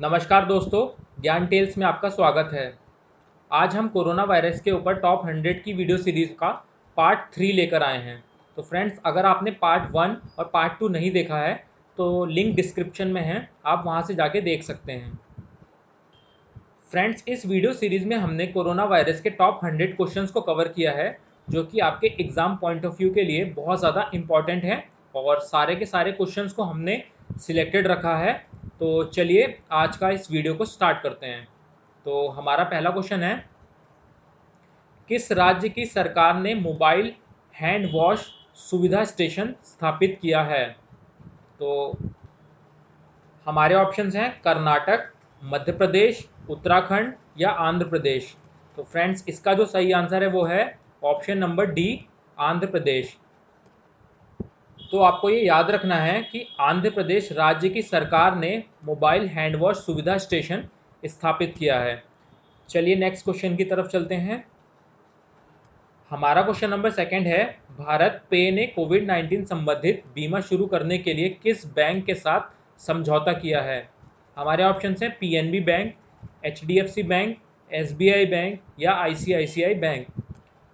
नमस्कार दोस्तों, ज्ञान टेल्स में आपका स्वागत है। आज हम कोरोना वायरस के ऊपर टॉप 100 की वीडियो सीरीज़ का पार्ट 3 लेकर आए हैं। तो फ्रेंड्स, अगर आपने पार्ट 1 और पार्ट 2 नहीं देखा है तो लिंक डिस्क्रिप्शन में है, आप वहां से जाके देख सकते हैं। फ्रेंड्स, इस वीडियो सीरीज़ में हमने कोरोना वायरस के टॉप 100 क्वेश्चंस को कवर किया है, जो कि आपके एग्ज़ाम पॉइंट ऑफ व्यू के लिए बहुत ज़्यादा इंपॉर्टेंट है और सारे के सारे क्वेश्चंस को हमने सिलेक्टेड रखा है। तो चलिए आज का इस वीडियो को स्टार्ट करते हैं। तो हमारा पहला क्वेश्चन है, किस राज्य की सरकार ने मोबाइल हैंड वॉश सुविधा स्टेशन स्थापित किया है? तो हमारे ऑप्शंस हैं कर्नाटक, मध्य प्रदेश, उत्तराखंड या आंध्र प्रदेश। तो फ्रेंड्स, इसका जो सही आंसर है वो है option number D, Andhra Pradesh. तो आपको ये याद रखना है कि आंध्र प्रदेश राज्य की सरकार ने मोबाइल हैंड वॉश सुविधा स्टेशन स्थापित किया है। चलिए नेक्स्ट क्वेश्चन की तरफ चलते हैं। हमारा क्वेश्चन नंबर सेकंड है, भारत पे ने कोविड-19 संबंधित बीमा शुरू करने के लिए किस बैंक के साथ समझौता किया है? हमारे ऑप्शन हैं PNB bank, HDFC bank, SBI bank या आईसीआईसीआई बैंक।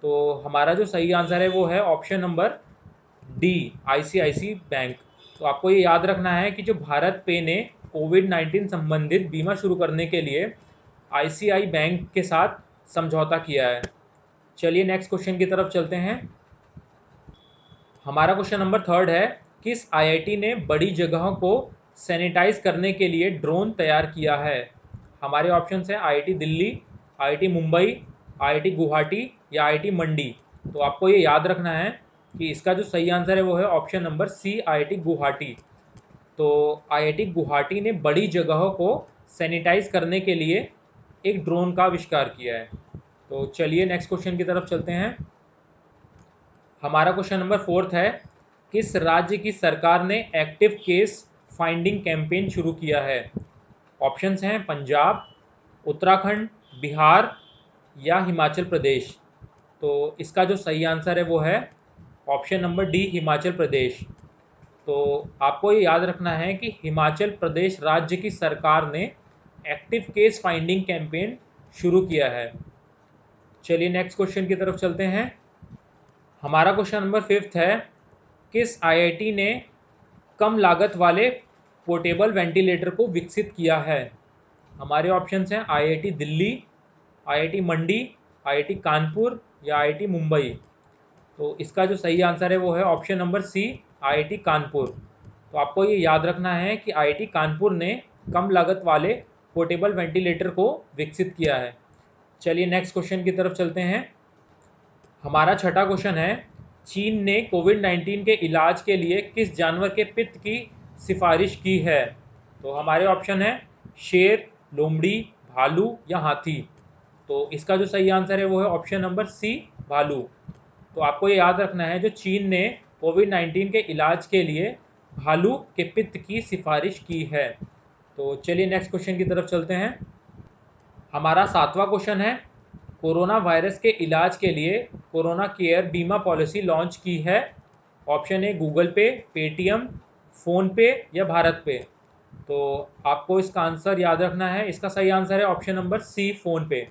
तो हमारा जो सही आंसर है वो है option number D, ICICI bank. तो आपको ये याद रखना है कि जो भारत पे ने कोविड-19 संबंधित बीमा शुरू करने के लिए आईसीआई बैंक के साथ समझौता किया है। चलिए नेक्स्ट क्वेश्चन की तरफ चलते हैं। हमारा क्वेश्चन नंबर थर्ड है, किस आईआईटी ने बड़ी जगहों को सैनिटाइज करने के लिए ड्रोन तैयार किया है? हमारे ऑप्शंस हैं IIT Delhi, IIT Mumbai, IIT Guwahati या आईआईटी मंडी। तो आपको ये याद रखना है कि इसका जो सही आंसर है वो है option number C, IIT Guwahati. तो आईआईटी गुवाहाटी ने बड़ी जगहों को सैनिटाइज करने के लिए एक ड्रोन का आविष्कार किया है। तो चलिए नेक्स्ट क्वेश्चन की तरफ चलते हैं। हमारा क्वेश्चन नंबर फोर्थ है, किस राज्य की सरकार ने एक्टिव केस फाइंडिंग कैंपेन शुरू किया है? ऑप्शंस हैं पंजाब, उत्तराखंड, बिहार या हिमाचल प्रदेश। तो इसका जो सही आंसर है वो है option number D, Himachal Pradesh. तो आपको ये याद रखना है कि हिमाचल प्रदेश राज्य की सरकार ने एक्टिव केस फाइंडिंग कैंपेन शुरू किया है। चलिए नेक्स्ट क्वेश्चन की तरफ चलते हैं। हमारा क्वेश्चन नंबर फिफ्थ है, किस आईआईटी ने कम लागत वाले पोर्टेबल वेंटिलेटर को विकसित किया है? हमारे ऑप्शंस हैं आईआईटी दिल्ली, आईआईटी मंडी, आईआईटी कानपुर या आईआईटी मुंबई। तो इसका जो सही आंसर है वो है option number C, IIT Kanpur. तो आपको ये याद रखना है कि आईआईटी कानपुर ने कम लागत वाले पोर्टेबल वेंटिलेटर को विकसित किया है। चलिए नेक्स्ट क्वेश्चन की तरफ चलते हैं। हमारा छठा क्वेश्चन है, चीन ने कोविड-19 के इलाज के लिए किस जानवर के पित्त की सिफारिश की है? तो हमारे ऑप्शन है शेर, लोमड़ी, भालू या हाथी। तो इसका जो सही आंसर है वो है ऑप्शन नंबर सी, भालू। तो आपको ये याद रखना है, जो चीन ने कोविड-19 के इलाज के लिए भालू के पित्त की सिफारिश की है। तो चलिए नेक्स्ट क्वेश्चन की तरफ चलते हैं। हमारा सातवां क्वेश्चन है, कोरोना वायरस के इलाज के लिए कोरोना केयर बीमा पॉलिसी लॉन्च की है। ऑप्शन ए गूगल पे, पेटीएम, फ़ोन पे या भारत पे। तो आपको इसका आंसर याद रखना है, इसका सही आंसर है ऑप्शन नंबर सी, फ़ोन पे।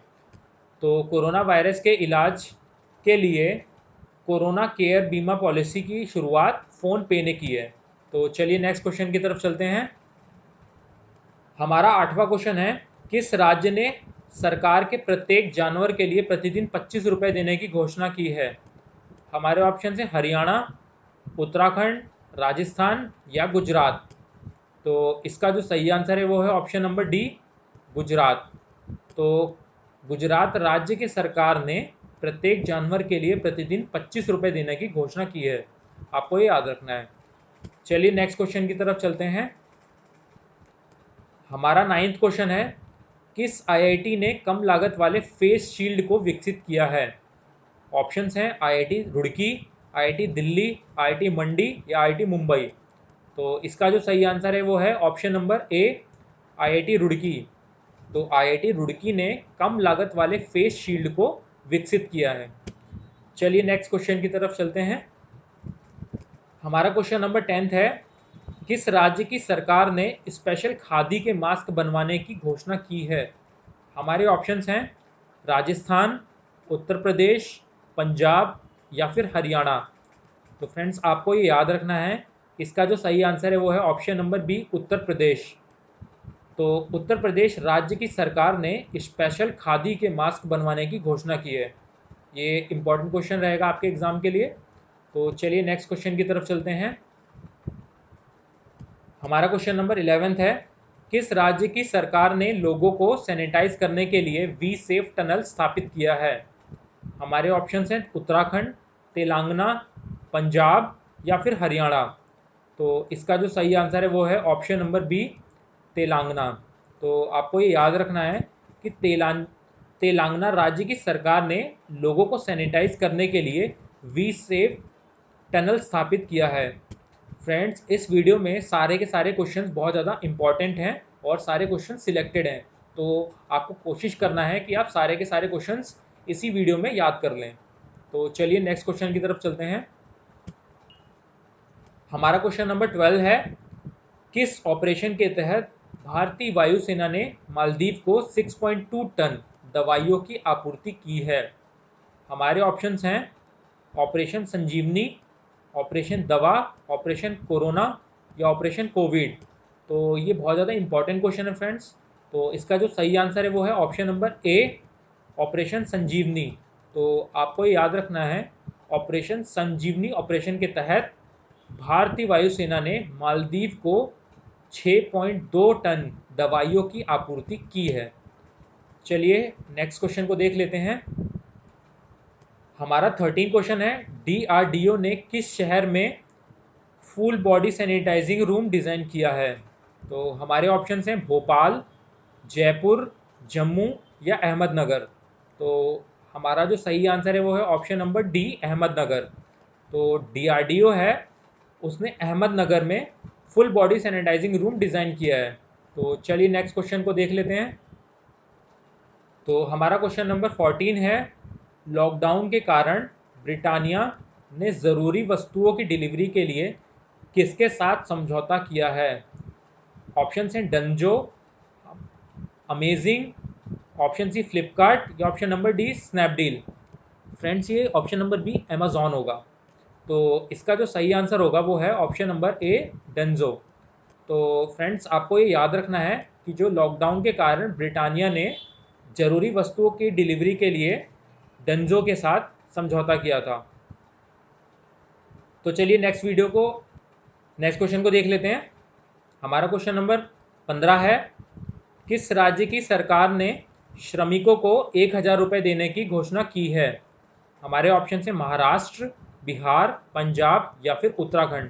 तो कोरोना वायरस के इलाज के लिए कोरोना केयर बीमा पॉलिसी की शुरुआत फ़ोन पे ने की है। तो चलिए नेक्स्ट क्वेश्चन की तरफ चलते हैं। हमारा आठवां क्वेश्चन है, किस राज्य ने सरकार के प्रत्येक जानवर के लिए प्रतिदिन 25 रुपये देने की घोषणा की है? हमारे ऑप्शन हैं हरियाणा, उत्तराखंड, राजस्थान या गुजरात। तो इसका जो सही आंसर है वो है ऑप्शन नंबर डी, गुजरात। तो गुजरात राज्य की सरकार ने प्रत्येक जानवर के लिए प्रतिदिन 25 रुपये देने की घोषणा की है। आपको ये याद रखना है। चलिए नेक्स्ट क्वेश्चन की तरफ चलते हैं। हमारा नाइन्थ क्वेश्चन है, किस आईआईटी ने कम लागत वाले फेस शील्ड को विकसित किया है? ऑप्शंस हैं IIT Roorkee, IIT Delhi, IIT Mandi या आईआईटी मुंबई। तो इसका जो सही आंसर है वो है option number A, IIT Roorkee. तो आईआईटी रुड़की ने कम लागत वाले फेस शील्ड को विकसित किया है। चलिए नेक्स्ट क्वेश्चन की तरफ चलते हैं। हमारा क्वेश्चन नंबर 10th है, किस राज्य की सरकार ने स्पेशल खादी के मास्क बनवाने की घोषणा की है? हमारे ऑप्शंस हैं राजस्थान, उत्तर प्रदेश, पंजाब या फिर हरियाणा। तो फ्रेंड्स आपको ये याद रखना है, इसका जो सही आंसर है वो है option number B, Uttar Pradesh. तो उत्तर प्रदेश राज्य की सरकार ने स्पेशल खादी के मास्क बनवाने की घोषणा की है। ये इंपॉर्टेंट क्वेश्चन रहेगा आपके एग्जाम के लिए। तो चलिए नेक्स्ट क्वेश्चन की तरफ चलते हैं। हमारा क्वेश्चन नंबर 11 है, किस राज्य की सरकार ने लोगों को सैनिटाइज करने के लिए वी सेफ टनल स्थापित किया है? हमारे ऑप्शंस हैं उत्तराखंड, तेलंगाना, पंजाब या फिर हरियाणा। तो इसका जो सही आंसर है वो है ऑप्शन नंबर बी, तेलंगाना। तो आपको ये याद रखना है कि तेलंगाना राज्य की सरकार ने लोगों को सैनिटाइज करने के लिए वी सेफ टनल स्थापित किया है। फ्रेंड्स इस वीडियो में सारे के सारे क्वेश्चंस बहुत ज़्यादा इंपॉर्टेंट हैं और सारे क्वेश्चन सिलेक्टेड हैं। तो आपको कोशिश करना है कि आप सारे के सारे क्वेश्चंस इसी वीडियो में याद कर लें। तो चलिए नेक्स्ट क्वेश्चन की तरफ चलते हैं। हमारा क्वेश्चन नंबर 12 है, किस ऑपरेशन के तहत भारतीय वायुसेना ने मालदीव को 6.2 टन दवाइयों की आपूर्ति की है? हमारे ऑप्शंस हैं ऑपरेशन संजीवनी, ऑपरेशन दवा, ऑपरेशन कोरोना या ऑपरेशन कोविड। तो ये बहुत ज़्यादा इंपॉर्टेंट क्वेश्चन है फ्रेंड्स। तो इसका जो सही आंसर है वो है ऑप्शन नंबर ए, ऑपरेशन संजीवनी। तो आपको ये याद रखना है, ऑपरेशन संजीवनी ऑपरेशन के तहत भारतीय वायुसेना ने मालदीव को 6.2 टन दवाइयों की आपूर्ति की है। चलिए नेक्स्ट क्वेश्चन को देख लेते हैं। हमारा 13 क्वेश्चन है, DRDO ने किस शहर में full body sanitising room design किया है? तो हमारे ऑप्शंस हैं भोपाल, जयपुर, जम्मू या अहमदनगर। तो हमारा जो सही आंसर है वो है ऑप्शन नंबर डी, अहमदनगर। तो DRDO है, उसने अहमदनगर में full body sanitising room design किया है। तो चलिए नेक्स्ट क्वेश्चन को देख लेते हैं। तो हमारा क्वेश्चन नंबर 14 है, लॉकडाउन के कारण ब्रिटानिया ने ज़रूरी वस्तुओं की डिलीवरी के लिए किसके साथ समझौता किया है? ऑप्शन हैं Dunzo, amazing, option C Flipkart या option number D Snapdeal. Friends ये ऑप्शन नंबर बी अमेजॉन होगा। तो इसका जो सही आंसर होगा वो है ऑप्शन नंबर ए, डंजो। तो फ्रेंड्स आपको ये याद रखना है कि जो लॉकडाउन के कारण ब्रिटानिया ने ज़रूरी वस्तुओं की डिलीवरी के लिए डंजो के साथ समझौता किया था। तो चलिए नेक्स्ट क्वेश्चन को देख लेते हैं। हमारा क्वेश्चन नंबर 15 है, किस राज्य की सरकार ने श्रमिकों को 1,000 रुपये देने की घोषणा की है? हमारे ऑप्शन हैं महाराष्ट्र, बिहार, पंजाब या फिर उत्तराखंड।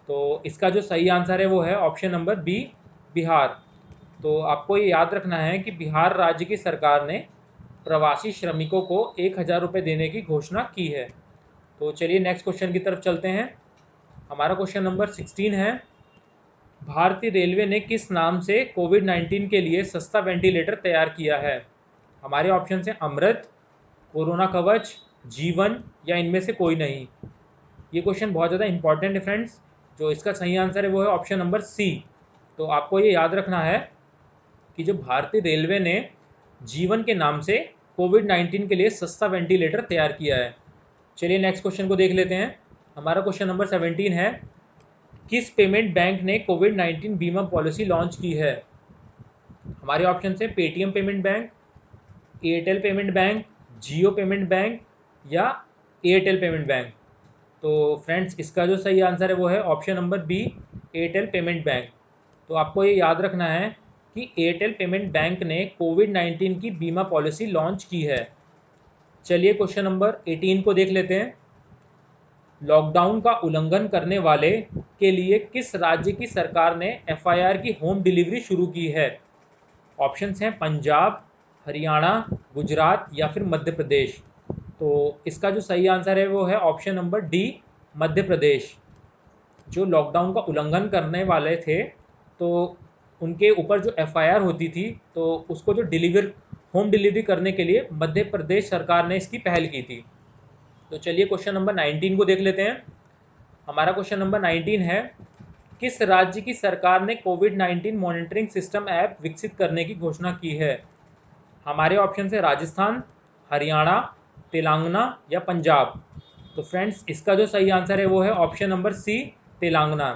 तो इसका जो सही आंसर है वो है ऑप्शन नंबर बी, बिहार। तो आपको ये याद रखना है कि बिहार राज्य की सरकार ने प्रवासी श्रमिकों को 1,000 रुपये देने की घोषणा की है। तो चलिए नेक्स्ट क्वेश्चन की तरफ चलते हैं। हमारा क्वेश्चन नंबर 16 है, भारतीय रेलवे ने किस नाम से कोविड-19 के लिए सस्ता वेंटिलेटर तैयार किया है? हमारे ऑप्शन हैं अमृत, कोरोना कवच, जीवन या इनमें से कोई नहीं। ये क्वेश्चन बहुत ज़्यादा इंपॉर्टेंट है फ्रेंड्स। जो इसका सही आंसर है वो है ऑप्शन नंबर सी। तो आपको ये याद रखना है कि जो भारतीय रेलवे ने जीवन के नाम से कोविड-19 के लिए सस्ता वेंटिलेटर तैयार किया है। चलिए नेक्स्ट क्वेश्चन को देख लेते हैं। हमारा क्वेश्चन नंबर 17 है, किस पेमेंट बैंक ने कोविड-19 बीमा पॉलिसी लॉन्च की है? हमारे ऑप्शन है Paytm payment bank, Airtel payment bank, Jio payment bank या एयरटेल पेमेंट बैंक। तो फ्रेंड्स इसका जो सही आंसर है वो है option number B, Airtel payment bank. तो आपको ये याद रखना है कि एयरटेल पेमेंट बैंक ने कोविड-19 की बीमा पॉलिसी लॉन्च की है। चलिए क्वेश्चन नंबर 18 को देख लेते हैं। लॉकडाउन का उल्लंघन करने वाले के लिए किस राज्य की सरकार ने एफआईआर की होम डिलीवरी शुरू की है? ऑप्शंस हैं पंजाब, हरियाणा, गुजरात या फिर मध्य प्रदेश। तो इसका जो सही आंसर है वो है option number D, Madhya Pradesh. जो लॉकडाउन का उल्लंघन करने वाले थे तो उनके ऊपर जो एफआईआर होती थी तो उसको जो होम डिलीवरी करने के लिए मध्य प्रदेश सरकार ने इसकी पहल की थी। तो चलिए क्वेश्चन नंबर 19 को देख लेते हैं। हमारा क्वेश्चन नंबर 19 है, किस राज्य की सरकार ने कोविड-19 मॉनिटरिंग सिस्टम ऐप विकसित करने की घोषणा की है? हमारे ऑप्शन है राजस्थान, हरियाणा, तेलंगाना या पंजाब। तो फ्रेंड्स, इसका जो सही आंसर है वो है ऑप्शन नंबर सी, तेलंगाना।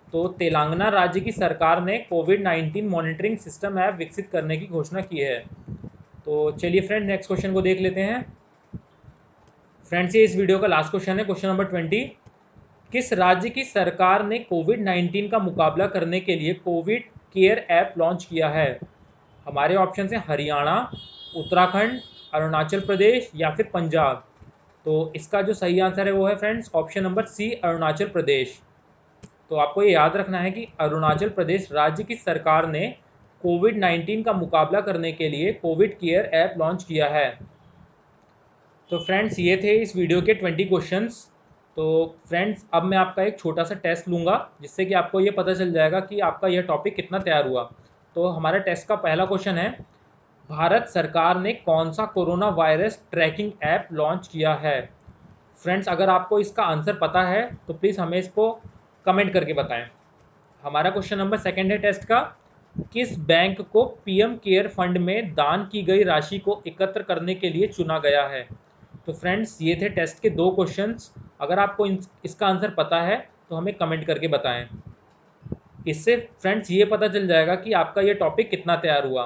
तो तेलंगाना राज्य की सरकार ने कोविड-19 मॉनिटरिंग सिस्टम ऐप विकसित करने की घोषणा की है। तो चलिए फ्रेंड, नेक्स्ट क्वेश्चन को देख लेते हैं। फ्रेंड्स, ये इस वीडियो का लास्ट क्वेश्चन है, क्वेश्चन नंबर 20। किस राज्य की सरकार ने कोविड-19 का मुकाबला करने के लिए कोविड केयर ऐप लॉन्च किया है? हमारे ऑप्शन हैं हरियाणा, उत्तराखंड, अरुणाचल प्रदेश या फिर पंजाब। तो इसका जो सही आंसर है वो है friends option number C, Arunachal Pradesh. तो आपको ये याद रखना है कि अरुणाचल प्रदेश राज्य की सरकार ने कोविड-19 का मुकाबला करने के लिए कोविड केयर ऐप लॉन्च किया है। तो फ्रेंड्स, ये थे इस वीडियो के 20 क्वेश्चंस। तो फ्रेंड्स, अब मैं आपका एक छोटा सा टेस्ट लूँगा जिससे कि आपको ये पता चल जाएगा कि आपका यह टॉपिक कितना तैयार हुआ। तो हमारा टेस्ट का पहला क्वेश्चन है, भारत सरकार ने कौन सा corona virus tracking app launch किया है? फ्रेंड्स, अगर आपको इसका आंसर पता है तो प्लीज़ हमें इसको कमेंट करके बताएं। हमारा क्वेश्चन नंबर सेकंड है टेस्ट का, किस बैंक को पीएम केयर फंड में दान की गई राशि को एकत्र करने के लिए चुना गया है? तो फ्रेंड्स, ये थे टेस्ट के 2 क्वेश्चंस। अगर आपको इसका आंसर पता है तो हमें कमेंट करके बताएं। इससे फ्रेंड्स ये पता चल जाएगा कि आपका ये टॉपिक कितना तैयार हुआ।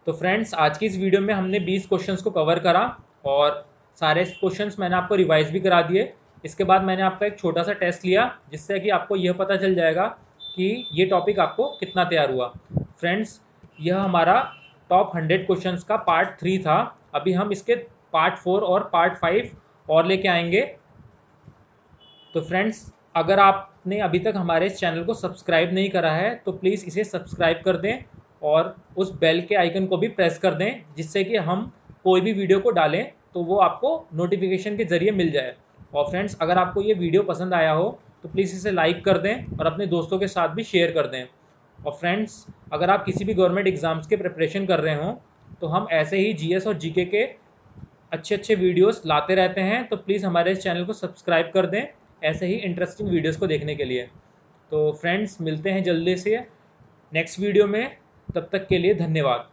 तो फ्रेंड्स, आज की इस वीडियो में हमने 20 क्वेश्चंस को कवर करा और सारे क्वेश्चंस मैंने आपको रिवाइज भी करा दिए। इसके बाद मैंने आपका एक छोटा सा टेस्ट लिया जिससे कि आपको यह पता चल जाएगा कि ये टॉपिक आपको कितना तैयार हुआ। फ्रेंड्स, यह हमारा टॉप 100 क्वेश्चंस का पार्ट 3 था। अभी हम इसके पार्ट 4 और पार्ट 5 और लेके आएंगे। तो फ्रेंड्स, अगर आपने अभी तक हमारे इस चैनल को सब्सक्राइब नहीं करा है तो प्लीज़ इसे सब्सक्राइब कर दें और उस बेल के आइकन को भी प्रेस कर दें जिससे कि हम कोई भी वीडियो को डालें तो वो आपको नोटिफिकेशन के ज़रिए मिल जाए। और फ्रेंड्स, अगर आपको ये वीडियो पसंद आया हो तो प्लीज़ इसे लाइक कर दें और अपने दोस्तों के साथ भी शेयर कर दें। और फ्रेंड्स, अगर आप किसी भी गवर्नमेंट एग्ज़ाम्स के प्रिपरेशन कर रहे हों तो हम ऐसे ही जीएस और जीके के अच्छे अच्छे वीडियोस लाते रहते हैं। तो प्लीज़ हमारे इस चैनल को सब्सक्राइब कर दें ऐसे ही इंटरेस्टिंग वीडियोस को देखने के लिए। तो फ्रेंड्स, मिलते हैं जल्दी से नेक्स्ट वीडियो में। तब तक के लिए धन्यवाद।